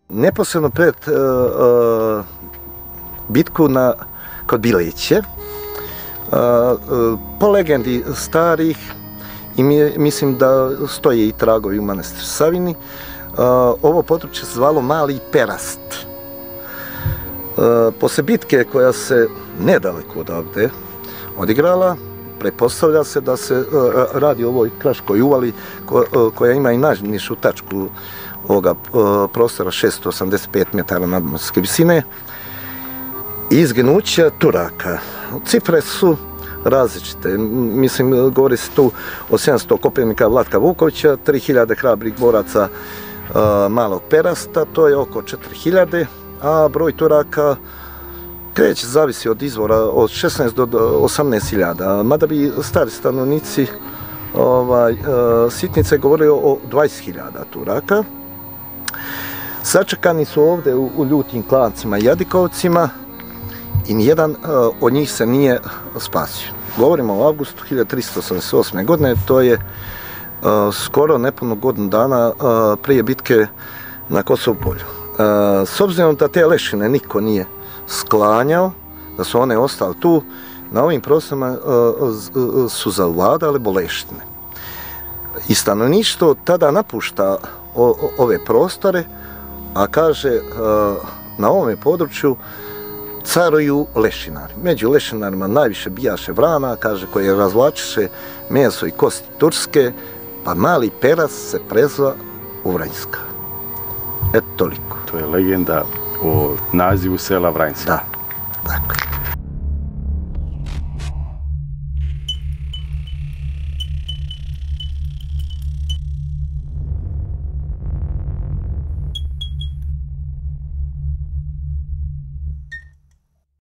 Neposredno pred bitku kod Bileće, po legendi starih, i mislim da stoje i tragovi u manastiru Savini, ovo područje se zvalo Mali Perast. Posle bitke koja se nedaleko odavde odigrala, pretpostavlja se da se radi o ovoj Kraškoj uvali koja ima i najnižu tačku ovoga prostora 685 metara nadmorske visine i izginuća Turaka. Cifre su različite. Mislim, govori se tu o 700 kopnenika Vlatka Vukovića, 3000 hrabrih boraca Malog Perasta, to je oko 4000, a broj Turaka kreće, zavisi od izvora, od 16 do 18.000, mada bi stari stanovnici Sitnice govorio o 20.000 Turaka. Sačekani su ovdje u ljutim klancima i jadikovcima i nijedan od njih se nije spasio. Govorimo o avgustu 1388. godine, to je skoro nepuno godinu dana prije bitke na Kosovu polju. S obzirom da te lešine niko nije sklanjao, da su one ostale tu, na ovim prostorima su zavladale bolešine. I stanovništvo tada napušta ove prostore, a kaže na ovome području caruju lešinari. Među lešinarima najviše bijaše vrana, kaže, koje razvlačiše meso i kosti turske, pa Mali Perast se prezva u Vranjska. Eto toliko. To je legenda o nazivu sela Vranjska. Da, tako.